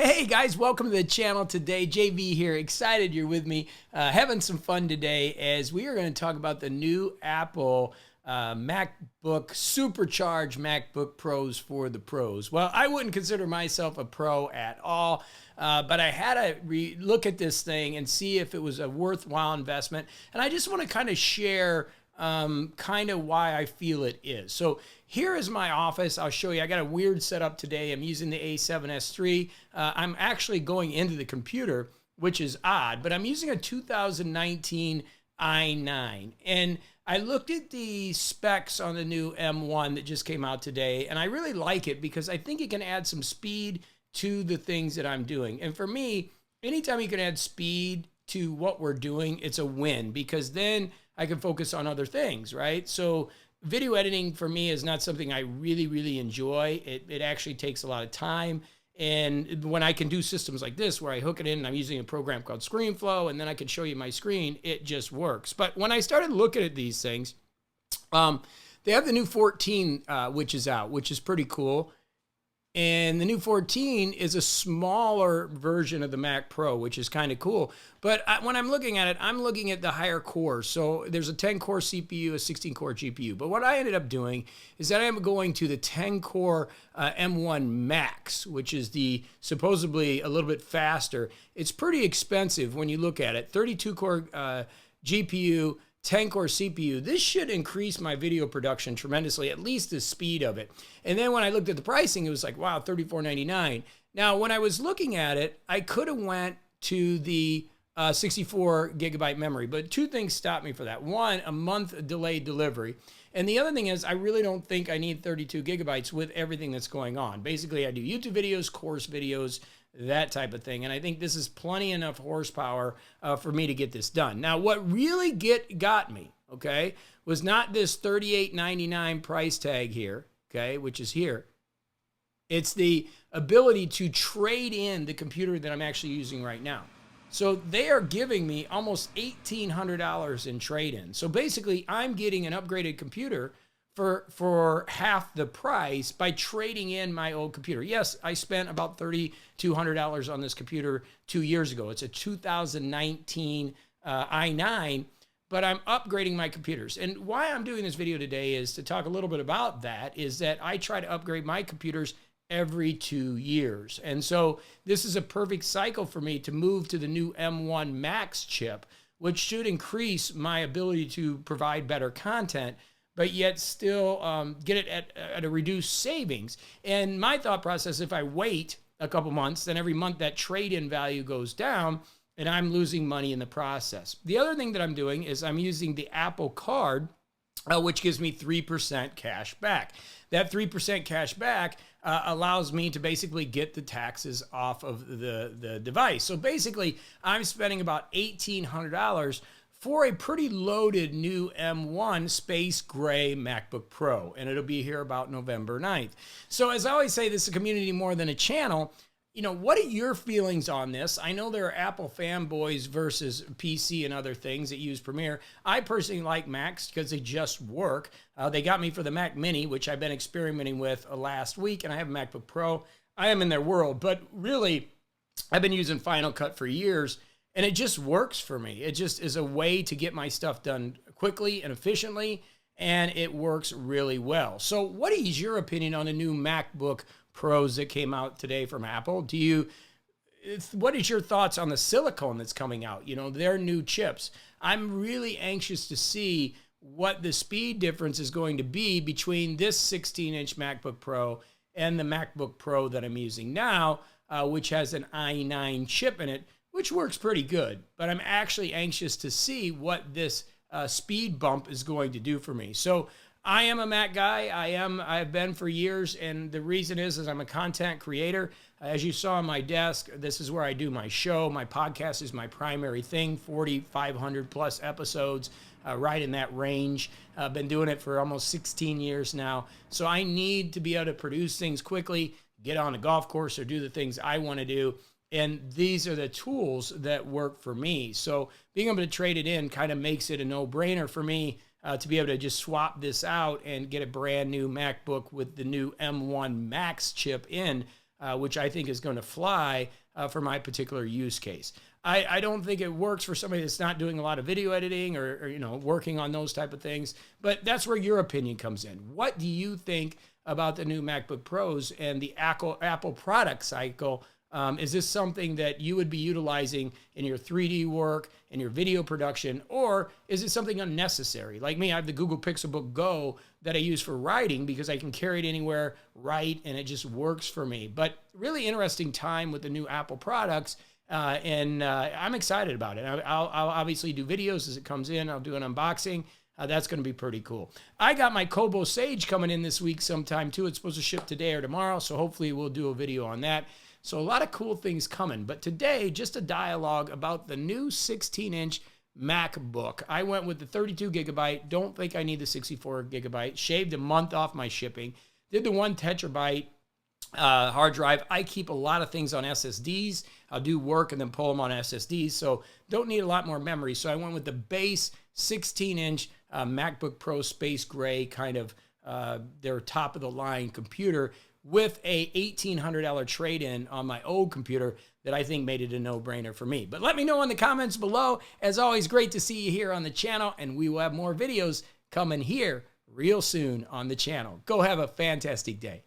Hey guys, welcome to the channel today. JV here, excited you're with me, having some fun today as we are going to talk about the new Apple MacBook, supercharged MacBook Pros for the pros. Well, I wouldn't consider myself a pro at all, but I had to look at this thing and see if it was a worthwhile investment. And I just want to kind of share kind of why I feel it is. So here is my office. I'll show you. I got a weird setup today. I'm using the A7S III. I'm actually going into the computer, which is odd, but I'm using a 2019 i9. And I looked at the specs on the new M1 that just came out today, and I really like it because I think it can add some speed to the things that I'm doing. And for me, anytime you can add speed to what we're doing, it's a win because then I can focus on other things, right? So video editing for me is not something I really enjoy. It actually takes a lot of time. And when I can do systems like this, where I hook it in and I'm using a program called ScreenFlow, and then I can show you my screen, it just works. But when I started looking at these things, they have the new 14, which is out, which is pretty cool. And the new 14 is a smaller version of the Mac Pro, which is kind of cool. But when I'm looking at it, I'm looking at the higher cores. So there's a 10-core CPU, a 16-core GPU. But what I ended up doing is that I am going to the 10-core M1 Max, which is the supposedly a little bit faster. It's pretty expensive when you look at it. 32-core GPU, 10-core CPU. This should increase my video production tremendously, at least the speed of it. And then when I looked at the pricing, it was like, wow, $34.99. Now, when I was looking at it, I could have went to the 64 gigabyte memory, but two things stopped me for that. One, a month delayed delivery. And the other thing is, I really don't think I need 32 gigabytes with everything that's going on. Basically, I do YouTube videos, course videos, that type of thing. And I think this is plenty enough horsepower for me to get this done. Now, what really got me, okay, was not this $38.99 price tag here, okay, which is here. It's the ability to trade in the computer that I'm actually using right now. So they are giving me almost $1,800 in trade-in. So basically, I'm getting an upgraded computer for half the price by trading in my old computer. Yes, I spent about $3,200 on this computer 2 years ago. It's a 2019 i9, but I'm upgrading my computers. And why I'm doing this video today is to talk a little bit about that, is that I try to upgrade my computers every 2 years. And so this is a perfect cycle for me to move to the new M1 Max chip, which should increase my ability to provide better content, but yet still get it at a reduced savings. And my thought process, if I wait a couple months, then every month that trade-in value goes down and I'm losing money in the process. The other thing that I'm doing is I'm using the Apple Card, which gives me 3% cash back. That 3% cash back allows me to basically get the taxes off of the device. So basically, I'm spending about $1,800 for a pretty loaded new M1 Space Gray MacBook Pro, and it'll be here about November 9th. So as I always say, this is a community more than a channel. You know, what are your feelings on this? I know there are Apple fanboys versus PC and other things that use Premiere. I personally like Macs because they just work. They got me for the Mac Mini, which I've been experimenting with last week, and I have a MacBook Pro. I am in their world, but really, I've been using Final Cut for years, and it just works for me. It just is a way to get my stuff done quickly and efficiently, and it works really well. So what is your opinion on the new MacBook Pros that came out today from Apple? What is your thoughts on the silicone that's coming out? You know, their new chips. I'm really anxious to see what the speed difference is going to be between this 16-inch MacBook Pro and the MacBook Pro that I'm using now, which has an i9 chip in it, which works pretty good. But I'm actually anxious to see what this speed bump is going to do for me. So I am a Mac guy. I've been for years, and the reason is I'm a content creator. As you saw on my desk, this is where I do my show. My podcast is my primary thing, 4,500 plus episodes, right in that range. I've been doing it for almost 16 years now. So I need to be able to produce things quickly, get on a golf course, or do the things I want to do. And these are the tools that work for me. So being able to trade it in kind of makes it a no-brainer for me to be able to just swap this out and get a brand new MacBook with the new M1 Max chip in. which I think is going to fly for my particular use case. I don't think it works for somebody that's not doing a lot of video editing or you know, working on those type of things, but that's where your opinion comes in. What do you think about the new MacBook Pros and the Apple product cycle? Is this something that you would be utilizing in your 3D work, in your video production, or is it something unnecessary? Like me, I have the Google Pixelbook Go that I use for writing because I can carry it anywhere, write, and it just works for me. But really interesting time with the new Apple products, and I'm excited about it. I'll obviously do videos as it comes in. I'll do an unboxing. That's going to be pretty cool. I got my Kobo Sage coming in this week sometime too. It's supposed to ship today or tomorrow, so hopefully we'll do a video on that. So a lot of cool things coming. But today, just a dialogue about the new 16-inch MacBook. I went with the 32 gigabyte. Don't think I need the 64 gigabyte. Shaved a month off my shipping. Did the 1 terabyte hard drive. I keep a lot of things on SSDs. I'll do work and then pull them on SSDs. So don't need a lot more memory. So I went with the base 16-inch MacBook Pro Space Gray, kind of their top of the line computer, with a $1,800 trade-in on my old computer that I think made it a no-brainer for me. But let me know in the comments below. As always, great to see you here on the channel, and we will have more videos coming here real soon on the channel. Go have a fantastic day.